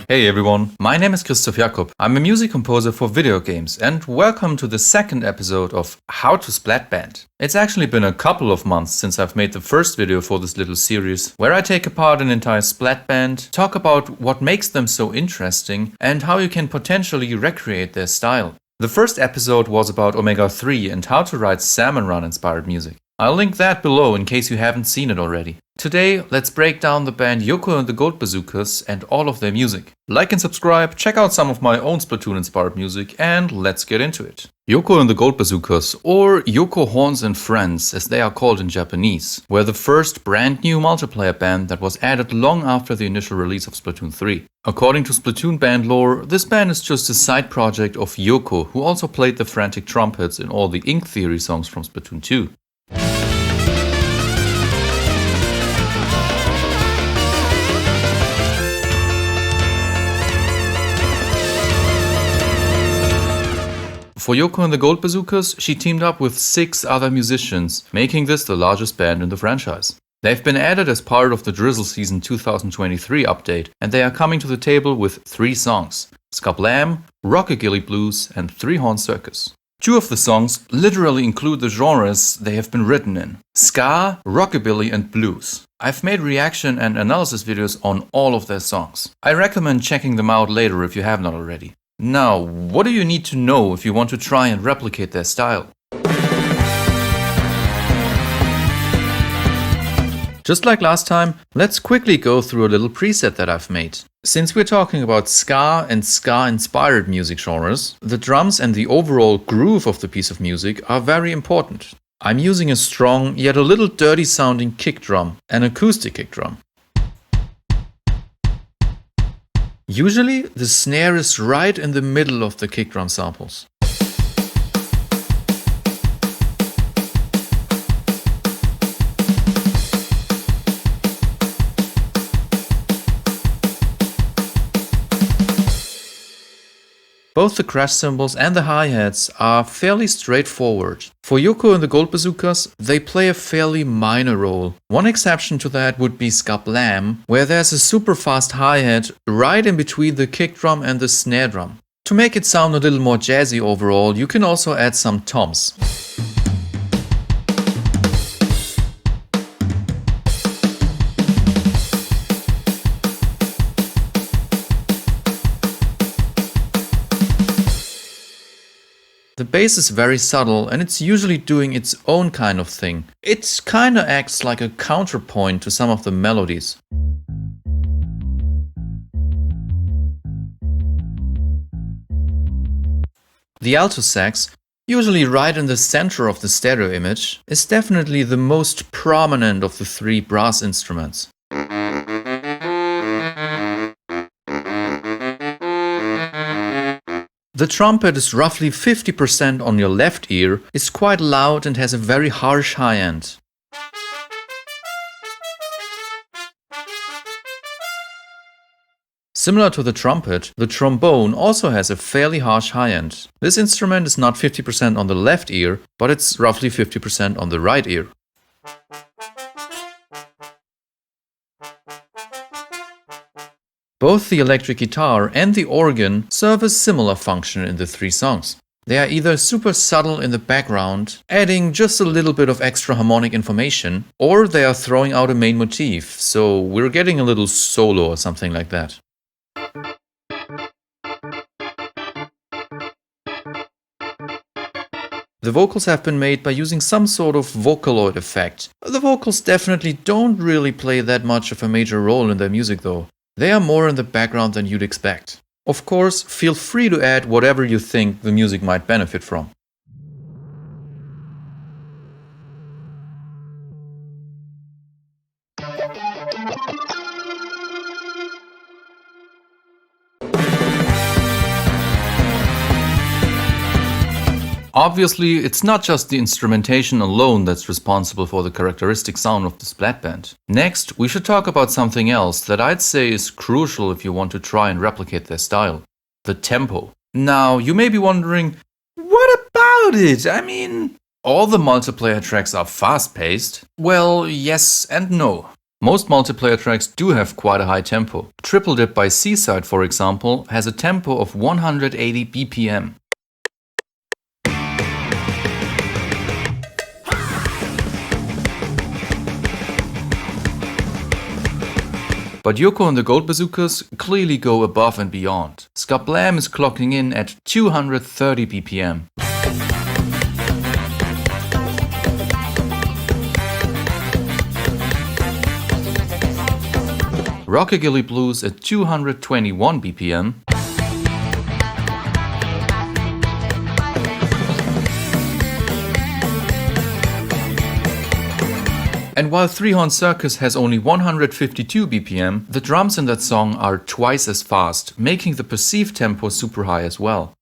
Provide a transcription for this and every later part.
Hey everyone, my name is Christoph Jakob. I'm a music composer for video games and welcome to the second episode of How to Splatband. It's actually been a couple of months since I've made the first video for this little series, where I take apart an entire Splatband, talk about what makes them so interesting and how you can potentially recreate their style. The first episode was about Omega 3 and how to write Salmon Run inspired music. I'll link that below in case you haven't seen it already. Today, let's break down the band Yoko the Gold Bazookas and all of their music. Like and subscribe, check out some of my own Splatoon inspired music, and let's get into it. Yoko and the Gold Bazookas, or Yoko Horns and Friends as they are called in Japanese, were the first brand new multiplayer band that was added long after the initial release of Splatoon 3. According to Splatoon band lore, this band is just a side project of Yoko, who also played the frantic trumpets in all the Ink Theory songs from Splatoon 2. For Yoko and the Gold Bazookas, she teamed up with 6 other musicians, making this the largest band in the franchise. They've been added as part of the Drizzle Season 2023 update, and they are coming to the table with 3 songs: Ska-blam, Rockabilly Blues, and 3-Horn Circus. 2 of the songs literally include the genres they have been written in: ska, rockabilly, and blues. I've made reaction and analysis videos on all of their songs. I recommend checking them out later if you have not already. Now, what do you need to know if you want to try and replicate their style? Just like last time, let's quickly go through a little preset that I've made. Since we're talking about ska and ska-inspired music genres, the drums and the overall groove of the piece of music are very important. I'm using a strong, yet a little dirty sounding kick drum, an acoustic kick drum. Usually, the snare is right in the middle of the kick drum samples. Both the crash cymbals and the hi-hats are fairly straightforward. For Yoko and the Gold Bazookas, they play a fairly minor role. One exception to that would be ska-blam, where there's a super fast hi-hat right in between the kick drum and the snare drum. To make it sound a little more jazzy overall, you can also add some toms. The bass is very subtle and it's usually doing its own kind of thing. It kinda acts like a counterpoint to some of the melodies. The alto sax, usually right in the center of the stereo image, is definitely the most prominent of the 3 brass instruments. The trumpet is roughly 50% on your left ear, is quite loud and has a very harsh high end. Similar to the trumpet, the trombone also has a fairly harsh high end. This instrument is not 50% on the left ear, but it's roughly 50% on the right ear. Both the electric guitar and the organ serve a similar function in the 3 songs. They are either super subtle in the background, adding just a little bit of extra harmonic information, or they are throwing out a main motif, so we're getting a little solo or something like that. The vocals have been made by using some sort of Vocaloid effect. The vocals definitely don't really play that much of a major role in their music though. They are more in the background than you'd expect. Of course, feel free to add whatever you think the music might benefit from. Obviously, it's not just the instrumentation alone that's responsible for the characteristic sound of the Splatband. Next, we should talk about something else that I'd say is crucial if you want to try and replicate their style: the tempo. Now, you may be wondering, what about it? I mean, All the multiplayer tracks are fast-paced? Well, yes and no. Most multiplayer tracks do have quite a high tempo. Triple Dip by Seaside, for example, has a tempo of 180 BPM. But Yoko and the Gold Bazookas clearly go above and beyond. Ska-blam is clocking in at 230 BPM. Rockabilly Blues at 221 BPM. And while Three Horn Circus has only 152 BPM, the drums in that song are twice as fast, making the perceived tempo super high as well.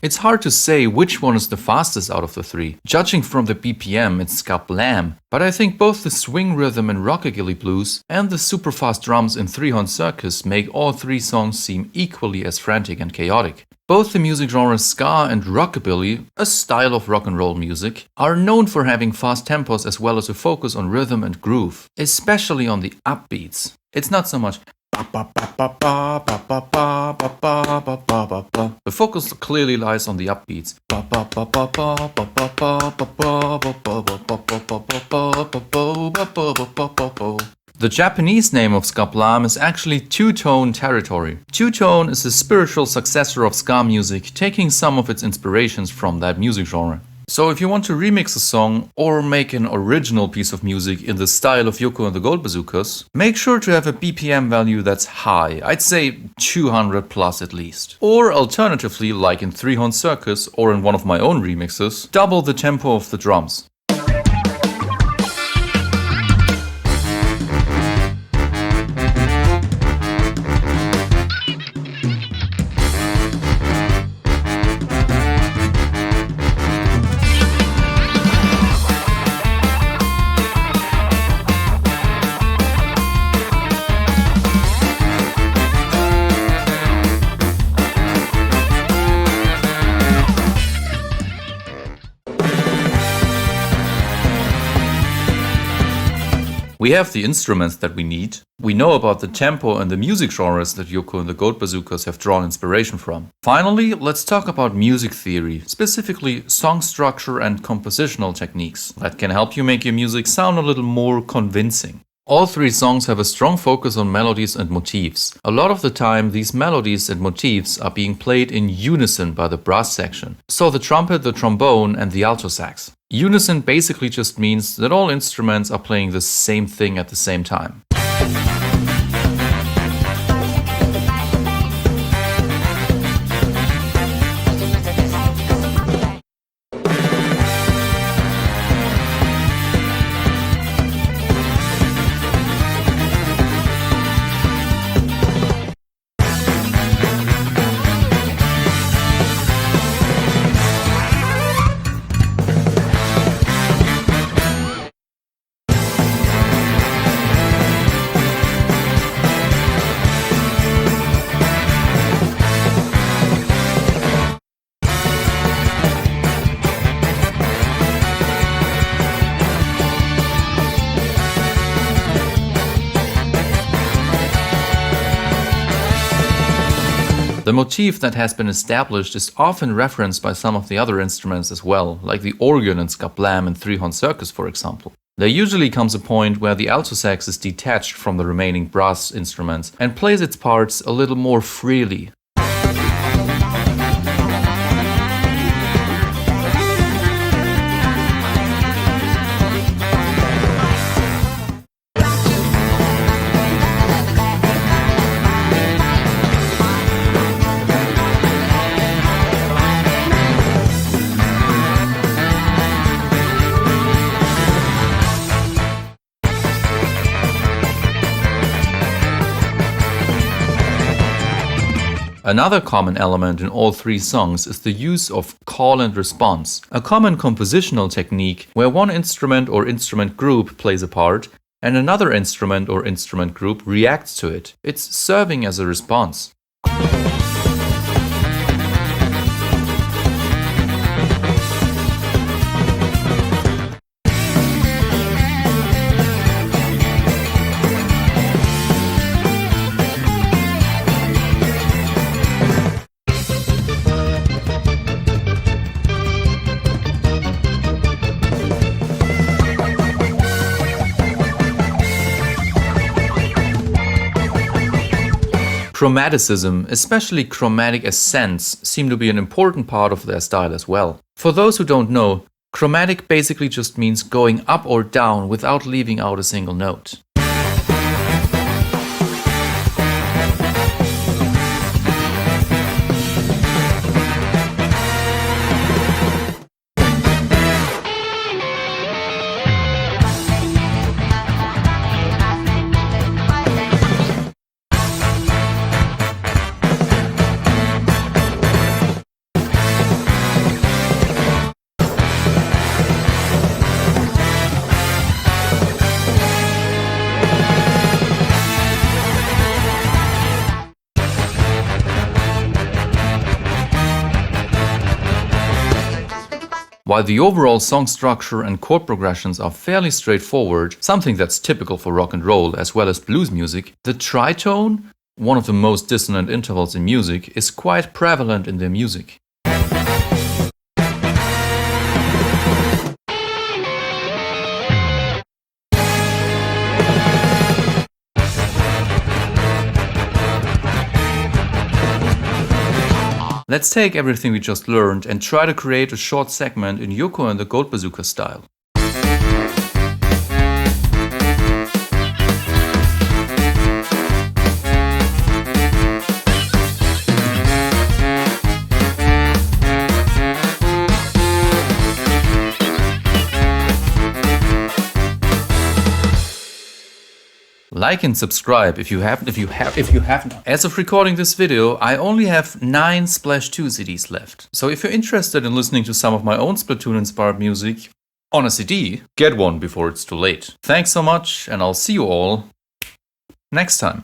It's hard to say which one is the fastest out of the three. Judging from the BPM, it's ska-blam, but I think both the swing rhythm in Rockabilly Blues and the super fast drums in Three Horn Circus make all three songs seem equally as frantic and chaotic. Both the music genres ska and rockabilly, a style of rock and roll music, are known for having fast tempos as well as a focus on rhythm and groove, especially on the upbeats. It's not so much the focus clearly lies on the upbeats. The Japanese name of ska-blam is actually two-tone territory. Two-tone is the spiritual successor of ska music, taking some of its inspirations from that music genre. So if you want to remix a song or make an original piece of music in the style of Yoko and the Gold Bazookas, make sure to have a BPM value that's high, I'd say 200 plus at least. Or alternatively, like in Three Horn Circus or in one of my own remixes, double the tempo of the drums. We have the instruments that we need. We know about the tempo and the music genres that Yoko and the Gold Bazookas have drawn inspiration from. Finally, let's talk about music theory, specifically song structure and compositional techniques that can help you make your music sound a little more convincing. All three songs have a strong focus on melodies and motifs. A lot of the time, these melodies and motifs are being played in unison by the brass section, so the trumpet, the trombone, and the alto sax. Unison basically just means that all instruments are playing the same thing at the same time. The motif that has been established is often referenced by some of the other instruments as well, like the organ in ska-blam and Three Horn Circus, for example. There usually comes a point where the alto sax is detached from the remaining brass instruments and plays its parts a little more freely. Another common element in all three songs is the use of call and response, a common compositional technique where one instrument or instrument group plays a part and another instrument or instrument group reacts to it. It's serving as a response. Chromaticism, especially chromatic ascents, seem to be an important part of their style as well. For those who don't know, chromatic basically just means going up or down without leaving out a single note. While the overall song structure and chord progressions are fairly straightforward, something that's typical for rock and roll as well as blues music, the tritone, one of the most dissonant intervals in music, is quite prevalent in their music. Let's take everything we just learned and try to create a short segment in Yoko and the Gold Bazookas style. Like and subscribe if you haven't. As of recording this video, I only have 9 Splash 2 CDs left. So if you're interested in listening to some of my own Splatoon-inspired music on a CD, get one before it's too late. Thanks so much, and I'll see you all next time.